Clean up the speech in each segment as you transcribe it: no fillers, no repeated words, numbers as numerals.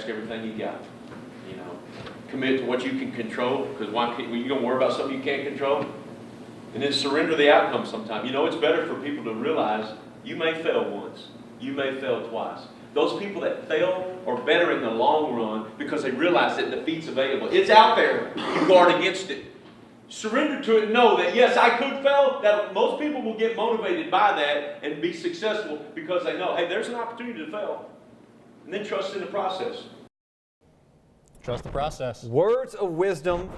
risk everything you got. You know, commit to what you can control, because you don't worry about something you can't control. And then surrender the outcome sometime. You know, it's better for people to realize you may fail once, you may fail twice. Those people that fail are better in the long run because they realize that defeat's available. It's out there. You guard against it. Surrender to it and know that, yes, I could fail. That most people will get motivated by that and be successful because they know, hey, there's an opportunity to fail. And then trust in the process. Trust the process. Words of wisdom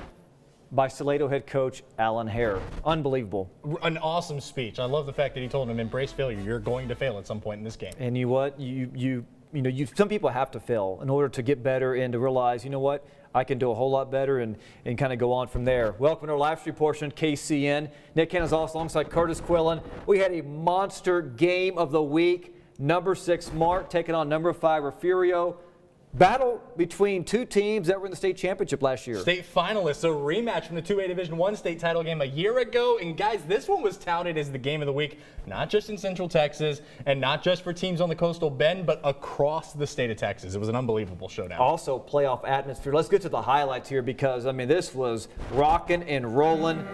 by Salado head coach Alan Hare. Unbelievable. An awesome speech. I love the fact that he told him, embrace failure. You're going to fail at some point in this game. And you know what? Some people have to fail in order to get better and to realize, you know what? I can do a whole lot better and kind of go on from there. Welcome to our live stream portion, KCN. Nick Canizales alongside Curtis Quillen. We had a monster game of the week. Number 6, Mart, taking on number 5, Refugio. Battle between two teams that were in the state championship last year. State finalists, a rematch from the 2A Division I state title game a year ago. And guys, this one was touted as the game of the week, not just in Central Texas and not just for teams on the coastal bend, but across the state of Texas. It was an unbelievable showdown. Also, playoff atmosphere. Let's get to the highlights here because, I mean, this was rocking and rolling.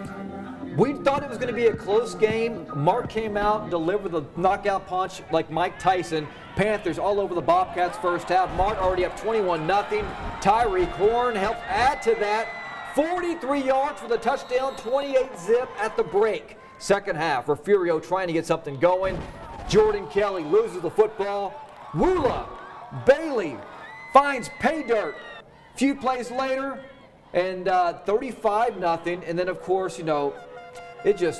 We thought it was going to be a close game. Mark came out, delivered the knockout punch like Mike Tyson. Panthers all over the Bobcats first half. Mark already up 21-0. Tyreek Horn helped add to that. 43 yards for the touchdown, 28 zip at the break. Second half, Refugio trying to get something going. Jordan Kelly loses the football. Woola Bailey finds pay dirt. Few plays later, and 35-0. And then, of course, you know,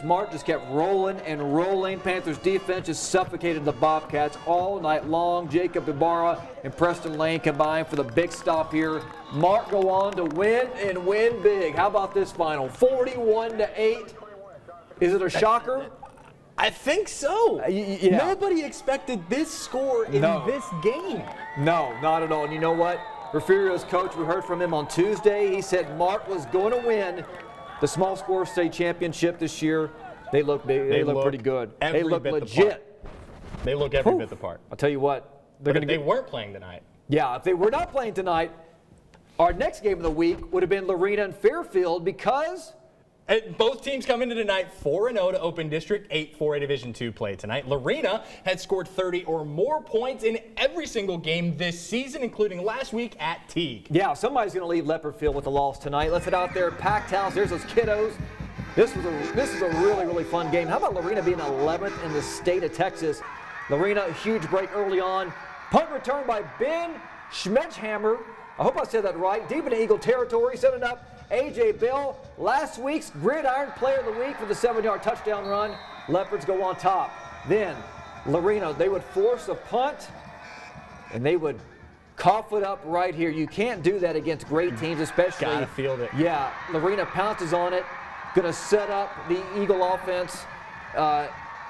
Mart just kept rolling and rolling. Panthers defense just suffocated the Bobcats all night long. Jacob Ibarra and Preston Lane combined for the big stop here. Mart go on to win and win big. How about this final? 41-8. Is it a shocker? I think so. Yeah. Nobody expected this score in this game. No, not at all. And you know what? Refugio's coach, we heard from him on Tuesday. He said Mart was going to win the small score state championship this year. They look big. They look pretty good. They look legit. They look every bit the part. I'll tell you what. They weren't playing tonight. Yeah, if they were not playing tonight, our next game of the week would have been Lorena and Fairfield because both teams come into tonight 4-0 to open District 8 4A Division II play tonight. Lorena had scored 30 or more points in every single game this season, including last week at Teague. Yeah, somebody's going to leave Leopardfield with a loss tonight. Let's head out there, packed house. There's those kiddos. This is a really, really fun game. How about Lorena being 11th in the state of Texas? Lorena, a huge break early on. Punt return by Ben Schmetchhammer. I hope I said that right. Deep into Eagle territory, setting up A.J. Bell, last week's Gridiron Player of the Week for the 7-yard touchdown run. Leopards go on top. Then Lorena, they would force a punt, and they would cough it up right here. You can't do that against great teams, especially. Gotta field it. Yeah, Lorena pounces on it, gonna set up the Eagle offense,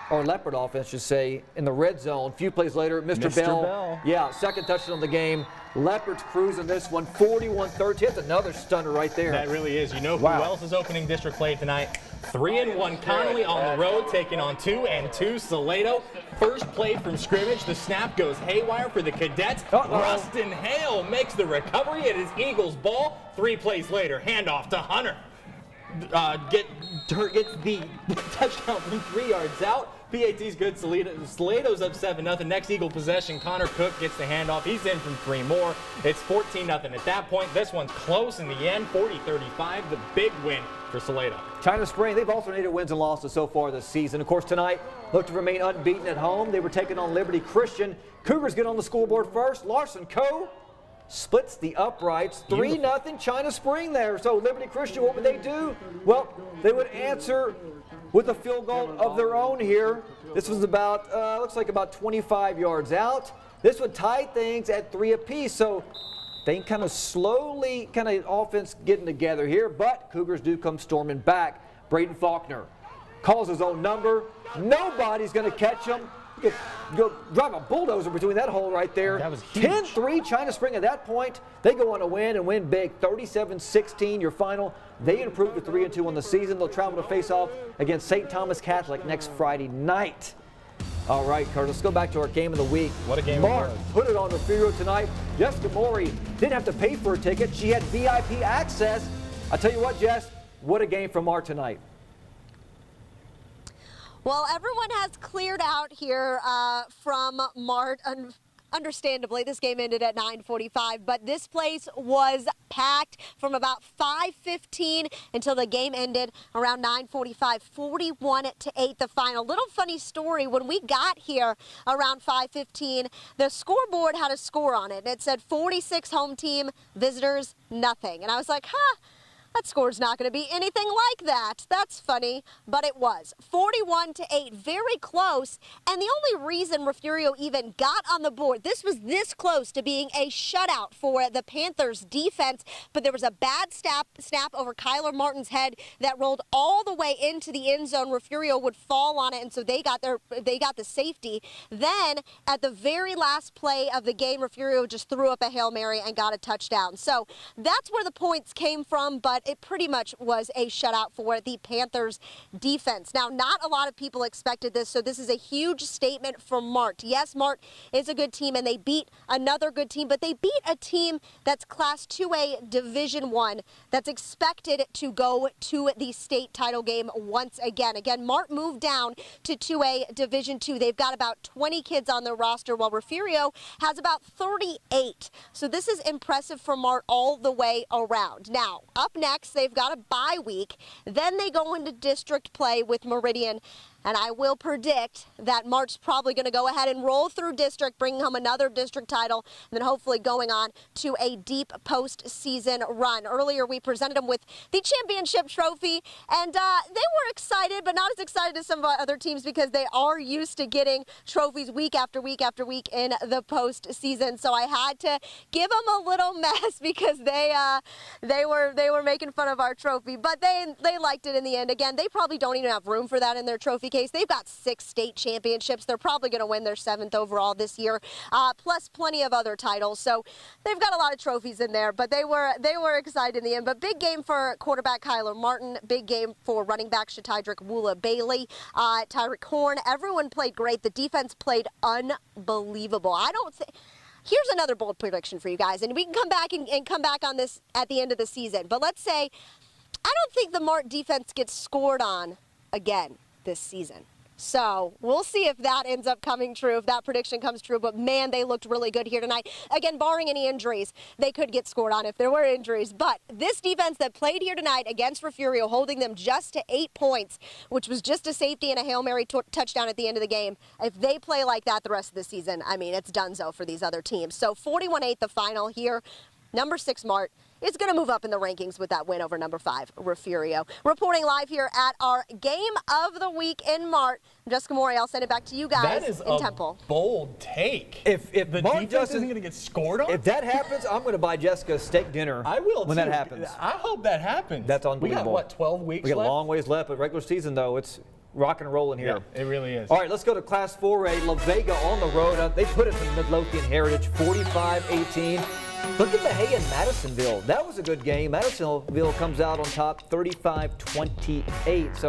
or Leopard offense, should say, in the red zone. A few plays later, Mr. Bell. Yeah, second touchdown of the game. Leopards cruising this one, 41-13. That's another stunner right there. That really is. You know who else is opening district play tonight? 3-1 Connolly on the road, taking on 2-2 Salado. First play from scrimmage. The snap goes haywire for the Cadets. Rustin Hale makes the recovery. It is Eagles ball. 3 plays later, handoff to Hunter. Gets the touchdown from 3 yards out. PAT's good. Salado's up 7-0. Next Eagle possession, Connor Cook gets the handoff. He's in from 3 more. It's 14-0 at that point. This one's close in the end, 40-35. The big win for Salado. China Spring, they've alternated wins and losses so far this season. Of course, tonight, look to remain unbeaten at home. They were taking on Liberty Christian. Cougars get on the scoreboard first. Larson Coe splits the uprights. 3-0 China Spring there. So Liberty Christian, what would they do? Well, they would answer with a field goal of their own here. This was about, looks like about 25 yards out. This would tie things at 3 apiece. So they kind of slowly, offense getting together here, but Cougars do come storming back. Braden Faulkner calls his own number. Nobody's going to catch him. You could go drive a bulldozer between that hole right there. That was huge. 10-3 China Spring at that point. They go on to win and win big. 37-16 your final. They improve to 3-2 on the season. They'll travel to face off against St. Thomas Catholic next Friday night. All right, Kurt, let's go back to our game of the week. What a game it Mark was. put it on Refugio tonight. Jessica Maury didn't have to pay for a ticket. She had VIP access. I tell you what, Jess, what a game from Mark tonight. Well, everyone has cleared out here from Mart. Understandably, this game ended at 9:45, but this place was packed from about 5:15 until the game ended around 9:45, 41-8 the final. Little funny story, when we got here around 5:15, the scoreboard had a score on it, and it said 46 home team, visitors, nothing. And I was like, that score's not going to be anything like that. That's funny, but it was. 41-8, very close. And the only reason Refugio even got on the board, this was this close to being a shutout for the Panthers defense, but there was a bad snap over Kyler Martin's head that rolled all the way into the end zone. Refugio would fall on it, and so they got the safety. Then at the very last play of the game, Refugio just threw up a Hail Mary and got a touchdown. So that's where the points came from, but it pretty much was a shutout for the Panthers defense. Now, not a lot of people expected this, so this is a huge statement from Mart. Yes, Mart is a good team, and they beat another good team, but they beat a team that's Class 2A Division I that's expected to go to the state title game once again. Again, Mart moved down to 2A Division II. They've got about 20 kids on their roster, while Refugio has about 38. So this is impressive for Mart all the way around. Now, up next, they've got a bye week. Then they go into district play with Meridian. And I will predict that Mart's probably going to go ahead and roll through district, bringing home another district title, and then hopefully going on to a deep postseason run. Earlier, we presented them with the championship trophy, and they were excited, but not as excited as some of our other teams because they are used to getting trophies week after week after week in the postseason. So I had to give them a little mess because they were making fun of our trophy, but they liked it in the end. Again, they probably don't even have room for that in their trophy case. They've got 6 state championships. They're probably going to win their 7th overall this year, plus plenty of other titles. So they've got a lot of trophies in there, but they were excited in the end. But big game for quarterback Kyler Martin, big game for running back Shatydrick Woola Bailey, Tyreek Horn. Everyone played great. The defense played unbelievable. Here's another bold prediction for you guys, and we can come back and come back on this at the end of the season. But let's say, I don't think the Mart defense gets scored on again this season. So we'll see if that ends up coming true, if that prediction comes true. But man, they looked really good here tonight. Again, barring any injuries, they could get scored on if there were injuries. But this defense that played here tonight against Refugio, holding them just to 8 points, which was just a safety and a Hail Mary touchdown at the end of the game. If they play like that the rest of the season, I mean, it's donezo for these other teams. So 41-8 the final here. Number 6 Mart is going to move up in the rankings with that win over number 5 Refugio. Reporting live here at our game of the week in Mart. Jessica Maury, I'll send it back to you guys that is in Temple. Bold take. If the Mart defense isn't going to get scored on, if that happens, I'm going to buy Jessica a steak dinner. I will when too. that happens. I hope that happens. That's unbelievable. We got what, 12 weeks We got left? a long ways left, but regular season though, it's rock and rolling here. Yeah, it really is. All right, let's go to Class 4A. La Vega on the road. They put it to Midlothian Heritage, 45-18. Look at the hay in Madisonville. That was a good game. Madisonville comes out on top, 35-28. So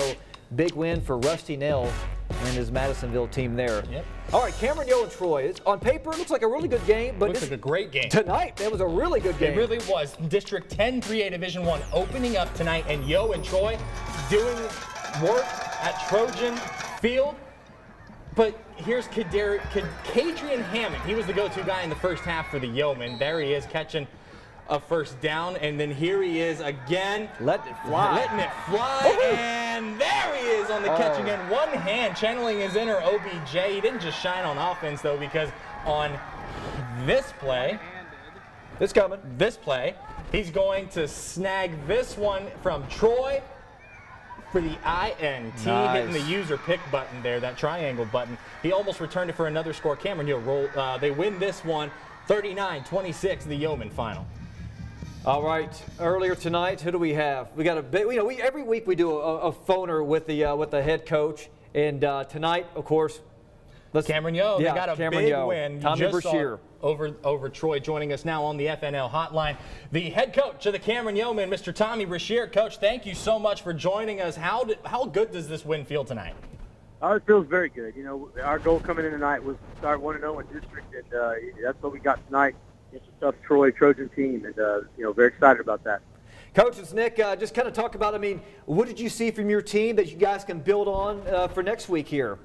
big win for Rusty Nell and his Madisonville team there. Yep. All right, Cameron Yo and Troy. On paper, it looks like a really good game, but Looks like a great game. tonight, it was a really good game. It really was. District 10 3A Division 1 opening up tonight, and Yo and Troy doing work at Trojan Field. But here's Kadrian Hammond. He was the go-to guy in the first half for the Yeomen. There he is catching a first down, and then here he is again. Letting it fly. Letting it fly, and there he is on the catch again. One hand, channeling his inner OBJ. He didn't just shine on offense, though, because on this play, It's coming. he's going to snag this one from Troy for the INT, hitting the user pick button there, that triangle button. He almost returned it for another score. Cameron, you'll roll. They win this one 39-26, the Yeoman final. All right. Earlier tonight, who do we have? We got a big. Every week we do a phoner with the head coach, and tonight, of course, Cameron Yo, they got a Cameron big Yo. win. Tommy You just saw Brashear. over Troy, joining us now on the FNL hotline. The head coach of the Cameron Yeomen, Mr. Tommy Brashear. Coach, thank you so much for joining us. How good does this win feel tonight? Oh, it feels very good. You know, our goal coming in tonight was to start 1-0 in district, and that's what we got tonight against a tough Troy Trojan team, and you know, very excited about that. Coach, it's Nick. Just kind of talk about, I mean, what did you see from your team that you guys can build on for next week here?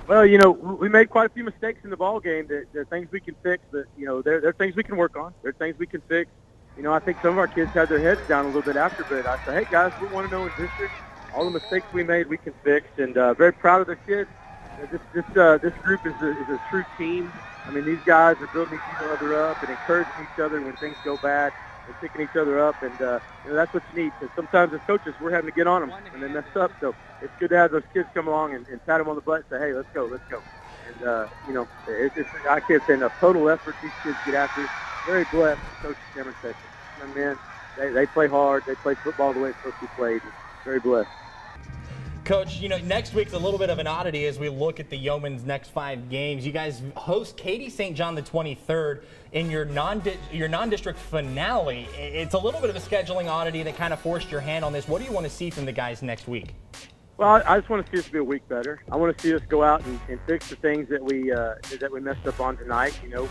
Well, you know, we made quite a few mistakes in the ball game. There are things we can fix, but you know, there are things we can work on. There are things we can fix. You know, I think some of our kids had their heads down a little bit after, but I said, hey guys, we want to know in district. All the mistakes we made, we can fix, and very proud of the kids. This group is a true team. I mean, these guys are building each other up and encouraging each other when things go bad and picking each other up, and you know, that's what you need. Because sometimes as coaches, we're having to get on them when they mess up. So it's good to have those kids come along and pat them on the butt and say, hey, let's go. And you know, I can't say enough. Total effort these kids get after. Very blessed, Coach Cameron Sessions. And man, they play hard. They play football the way it's supposed to be played. Very blessed. Coach, you know, next week's a little bit of an oddity as we look at the Yeoman's next 5 games. You guys host Katy St. John the 23rd in your non-district finale. It's a little bit of a scheduling oddity that kind of forced your hand on this. What do you want to see from the guys next week? Well, I just want to see us be a week better. I want to see us go out and fix the things that we messed up on tonight. You know,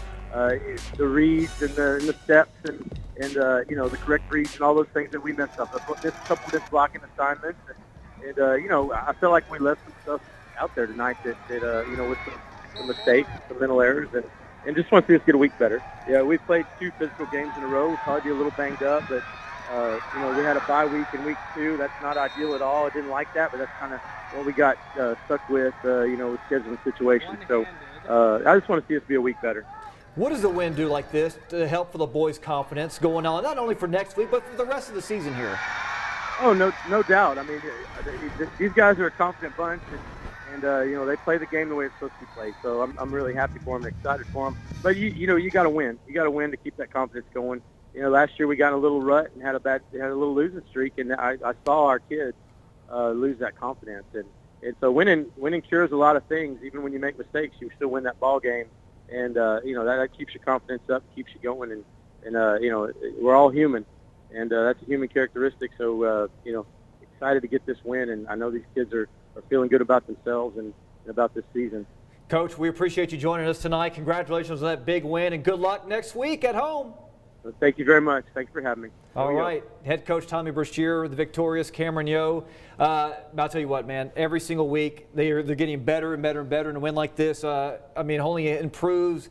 the reads and the steps and you know, the correct reads and all those things that we messed up. This couple of blocking assignments. And you know, I feel like we left some stuff out there tonight that you know, with some mistakes, some mental errors, and just want to see us get a week better. Yeah, we played 2 physical games in a row. We'll probably be a little banged up, but you know, we had a bye week in week 2. That's not ideal at all. I didn't like that, but that's kind of what we got stuck with, you know, with scheduling situations. So I just want to see us be a week better. What does a win do like this to help for the boys' confidence going on, not only for next week, but for the rest of the season here? Oh, no doubt. I mean, these guys are a confident bunch, and you know, they play the game the way it's supposed to be played. So I'm really happy for them and excited for them. But you know, you got to win. You got to win to keep that confidence going. You know, last year we got in a little rut and had a little losing streak, and I saw our kids lose that confidence. And so winning cures a lot of things. Even when you make mistakes, you still win that ball game, and you know, that keeps your confidence up, keeps you going, and you know, we're all human. And that's a human characteristic. So, you know, excited to get this win. And I know these kids are feeling good about themselves and about this season. Coach, we appreciate you joining us tonight. Congratulations on that big win, and good luck next week at home. Well, thank you very much. Thanks for having me. All right. Head coach Tommy Brashear, the victorious Cameron Yo. I'll tell you what, man, every single week they're getting better and better and better. And a win like this, I mean, only improves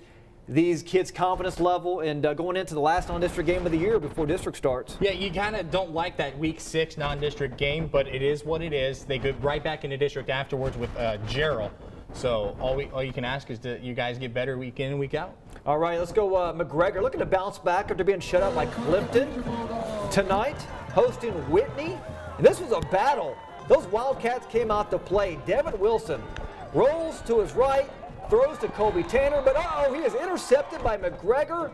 these kids' confidence level and going into the last non-district game of the year before district starts. Yeah, you kind of don't like that week 6 non-district game, but it is what it is. They go right back into district afterwards with Gerald. So all you can ask is that you guys get better week in and week out. All right, let's go McGregor looking to bounce back after being shut out by Clifton tonight, hosting Whitney. And this was a battle. Those Wildcats came out to play. Devin Wilson rolls to his right, throws to Kobe Tanner, but he is intercepted by McGregor.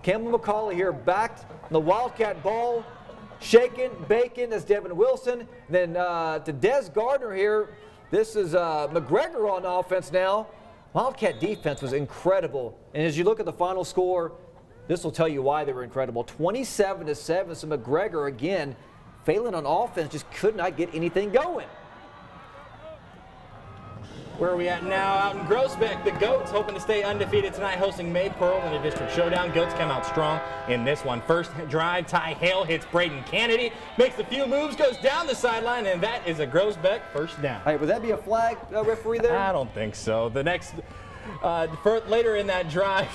Campbell McCauley here backed the Wildcat ball, shaking, baking as Devin Wilson. Then to Des Gardner here. This is McGregor on offense now. Wildcat defense was incredible. And as you look at the final score, this will tell you why they were incredible. 27-7, so McGregor again failing on offense, just could not get anything going. Where are we at now? Out in Groesbeck, the Goats hoping to stay undefeated tonight, hosting Maypearl in a district showdown. Goats come out strong in this one. First drive, Ty Hale hits Braden Kennedy, makes a few moves, goes down the sideline, and that is a Groesbeck first down. Hey, would that be a flag, referee there? I don't think so. The next, later in that drive,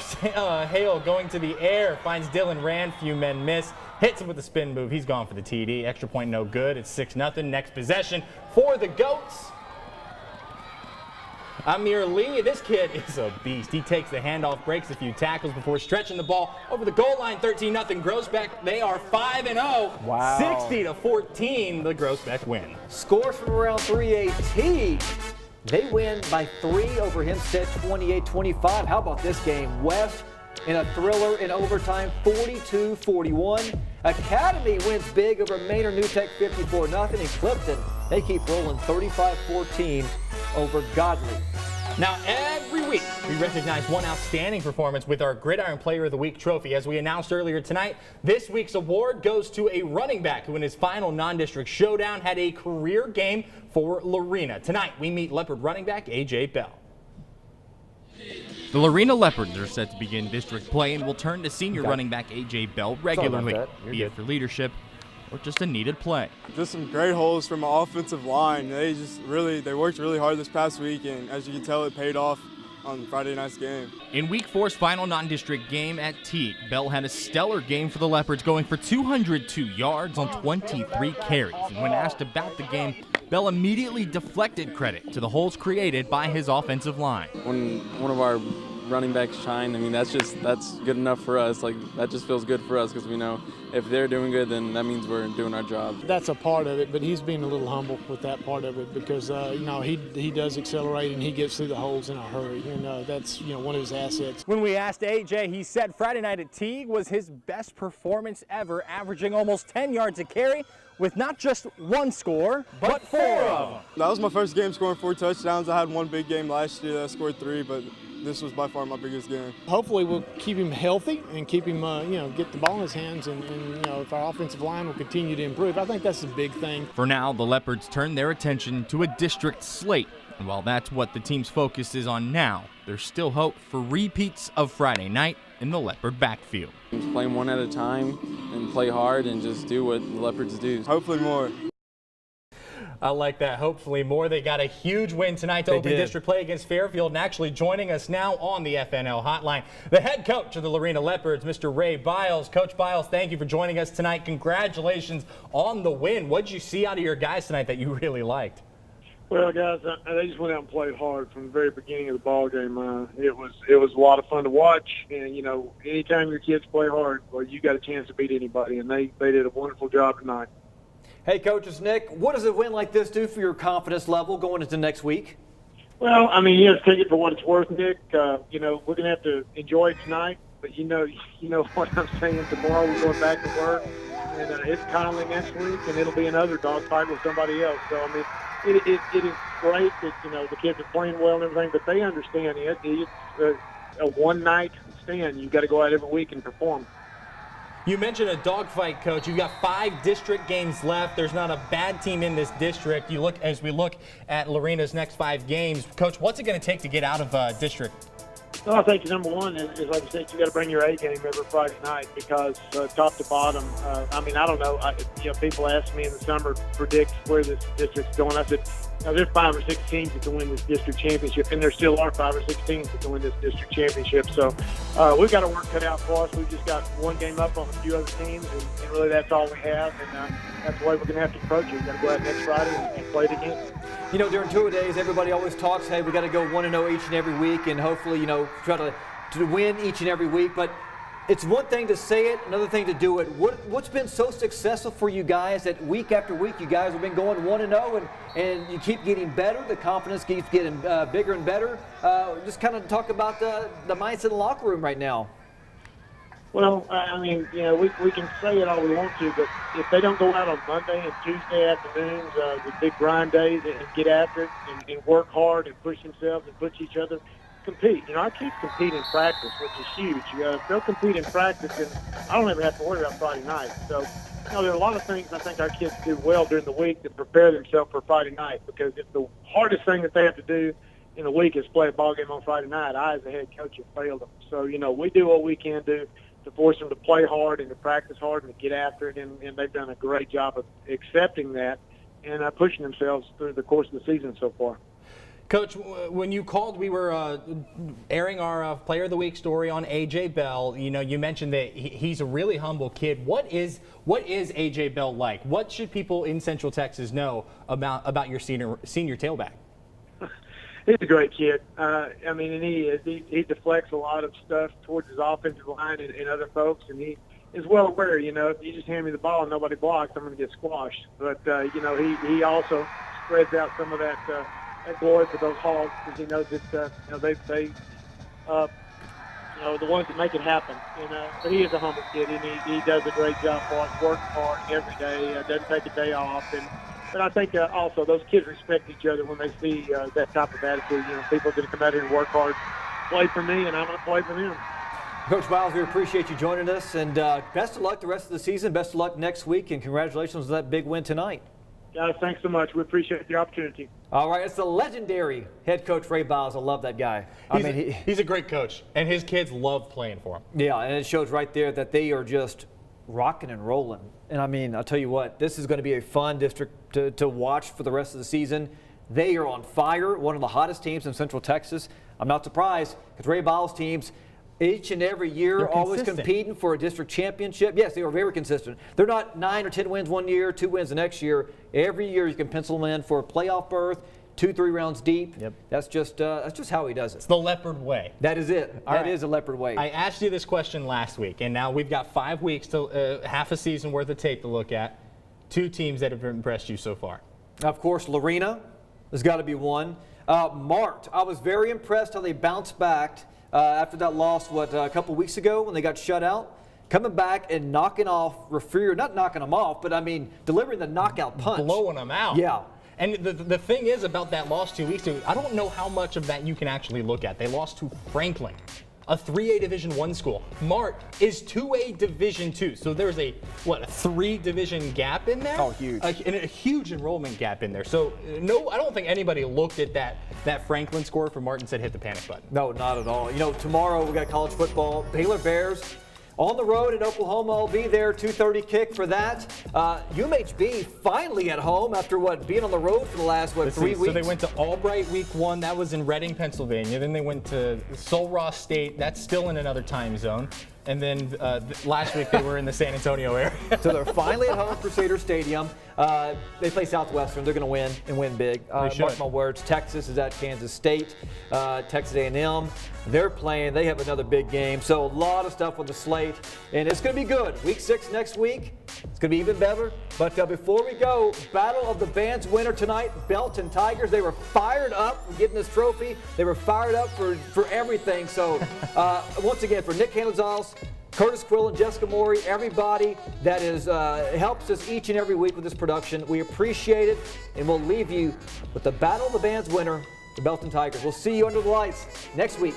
Hale going to the air, finds Dylan Rand, few men miss, hits him with a spin move. He's gone for the TD. Extra point no good. It's 6-0. Next possession for the Goats. Amir Lee, this kid is a beast. He takes the handoff, breaks a few tackles before stretching the ball over the goal line. 13-0 Groesbeck. They are 5-0. Wow. 60-14, the Groesbeck win. Scores from around 318. They win by 3 over Hempstead, 28-25. How about this game? West in a thriller in overtime, 42-41. Academy wins big over Maynard New Tech, 54-0. And Clifton, they keep rolling 35-14 over Godly. Now, every week, we recognize one outstanding performance with our Gridiron Player of the Week trophy. As we announced earlier tonight, this week's award goes to a running back who in his final non-district showdown had a career game for Lorena. Tonight, we meet Leopard running back A.J. Bell. The Lorena Leopards are set to begin district play and will turn to senior running back A.J. Bell regularly, be it for leadership or just a needed play. Just some great holes from our offensive line. They worked really hard this past week, and as you can tell, it paid off on Friday night's game. In Week 4's final non-district game at Teague, Bell had a stellar game for the Leopards, going for 202 yards on 23 carries. And when asked about the game, Bell immediately deflected credit to the holes created by his offensive line. When one of our running backs shine, I mean, that's good enough for us. Like, that just feels good for us because we know if they're doing good, then that means we're doing our job. That's a part of it, but he's being a little humble with that part of it because, he does accelerate and he gets through the holes in a hurry, and that's, one of his assets. When we asked A.J., he said Friday night at Teague was his best performance ever, averaging almost 10 yards a carry with not just one score, but 4 of them. That was my first game scoring 4 touchdowns. I had one big game last year that I scored 3, but this was by far my biggest game. Hopefully we'll keep him healthy and keep him, get the ball in his hands, and if our offensive line will continue to improve. I think that's a big thing. For now, the Leopards turn their attention to a district slate. And while that's what the team's focus is on now, there's still hope for repeats of Friday night in the Leopard backfield. Just play one at a time and play hard and just do what the Leopards do. Hopefully more. I like that. Hopefully more. They got a huge win tonight to open district play against Fairfield. And actually joining us now on the FNL hotline, the head coach of the Lorena Leopards, Mr. Ray Biles. Coach Biles, thank you for joining us tonight. Congratulations on the win. What did you see out of your guys tonight that you really liked? Well, guys, they just went out and played hard from the very beginning of the ball game. It was a lot of fun to watch, and anytime your kids play hard, well, you got a chance to beat anybody, and they did a wonderful job tonight. Hey, Coach, it's Nick. What does a win like this do for your confidence level going into next week? Well, I mean, you have to take it for what it's worth, Nick. We're going to have to enjoy it tonight, but you know what I'm saying. Tomorrow we're going back to work, and it's Conley next week, and it'll be another dogfight with somebody else. So, I mean, it is great that, the kids are playing well and everything, but they understand it's a one-night stand. You've got to go out every week and perform. You mentioned a dogfight, Coach. You've got 5 district games left. There's not a bad team in this district. As we look at Lorena's next 5 games, Coach, what's it going to take to get out of district? Well, I think number one is like I said, you got to bring your A game every Friday night because top to bottom. I don't know. People ask me in the summer predict where this district's going. I said, there's 5 or 6 teams that can win this district championship, and there still are 5 or 6 teams that can win this district championship. So we've got our work cut out for us. We've just got one game up on a few other teams, and really that's all we have. And that's the way we're going to have to approach it. We've got to go out next Friday and play it again. During two-a-days, everybody always talks, hey, we got to go 1-0 each and every week and hopefully, try to win each and every week. But it's one thing to say it, another thing to do it. What's been so successful for you guys that week after week you guys have been going 1-0 and you keep getting better, the confidence keeps getting bigger and better? Just kind of talk about the mindset in the locker room right now. Well, I mean, we can say it all we want to, but if they don't go out on Monday and Tuesday afternoons, the big grind days, and get after it and work hard and push themselves and push each other, compete. Our kids compete in practice, which is huge. They'll compete in practice, and I don't ever have to worry about Friday night. So, there are a lot of things I think our kids do well during the week to prepare themselves for Friday night, because if the hardest thing that they have to do in the week is play a ball game on Friday night, I, as a head coach, have failed them. So, we do what we can do to force them to play hard and to practice hard and to get after it, and they've done a great job of accepting that and pushing themselves through the course of the season so far. Coach, when you called, we were airing our Player of the Week story on A.J. Bell. You mentioned that he's a really humble kid. What is A.J. Bell like? What should people in Central Texas know about your senior tailback? He's a great kid. And he deflects a lot of stuff towards his offensive line and other folks, and he is well aware, if you just hand me the ball and nobody blocks, I'm going to get squashed. But, he also spreads out some of that glory for those Hogs, because he knows that, they the ones that make it happen. But he is a humble kid, and he does a great job for us, works hard every day, doesn't take a day off. But I think also those kids respect each other when they see that type of attitude. People are going to come out here and work hard play for me, and I'm going to play for them. Coach Biles, we appreciate you joining us, and best of luck the rest of the season. Best of luck next week, and congratulations on that big win tonight. Guys, thanks so much. We appreciate the opportunity. All right, it's the legendary head coach Ray Biles. I love that guy. He's a great coach, and his kids love playing for him. Yeah, and it shows right there that they are just rocking and rolling. And I'll tell you what, this is going to be a fun district to watch for the rest of the season. They are on fire, one of the hottest teams in Central Texas. I'm not surprised because Ray Biles' teams each and every year They're always consistent. competing for a district championship. Yes, they are very consistent. They're not 9 or 10 wins one year, 2 wins the next year. Every year you can pencil them in for a playoff berth, 2-3 rounds deep. Yep. That's just how he does it. It's the Leopard way. That is it. All That right. is a Leopard way. I asked you this question last week, and now we've got 5 weeks to half a season worth of tape to look at. 2 teams that have impressed you so far. Of course, Lorena has got to be one. Mart, I was very impressed how they bounced back after that loss, a couple weeks ago when they got shut out. Coming back and knocking off Refrier, not knocking them off, but delivering the knockout punch. Blowing them out. Yeah. And the thing is about that loss 2 weeks ago, I don't know how much of that you can actually look at. They lost to Franklin, a 3A Division I school. Mart is 2A Division II, so there's a 3 division gap in there? Oh, huge. And a huge enrollment gap in there. So no, I don't think anybody looked at that Franklin score for Mart and said hit the panic button. No, not at all. Tomorrow we got college football. Baylor Bears on the road in Oklahoma. I'll be there, 2:30 kick for that. UMHB finally at home after being on the road for the last 3 weeks. So they went to Albright week 1. That was in Reading, Pennsylvania. Then they went to Sul Ross State. That's still in another time zone. And then last week they were in the San Antonio area. So they're finally at home, Crusader Stadium. They play Southwestern. They're going to win and win big. should. Mark my words. Texas is at Kansas State. Texas A&M. They're playing. They have another big game. So a lot of stuff on the slate, and it's going to be good. Week 6 next week. It's going to be even better. But before we go, Battle of the Bands winner tonight, Belton Tigers. They were fired up for getting this trophy. They were fired up for everything. So once again, for Nick Canizales, Curtis Quill and Jessica Morey, everybody that helps us each and every week with this production. We appreciate it, and we'll leave you with the Battle of the Bands winner, the Belton Tigers. We'll see you under the lights next week.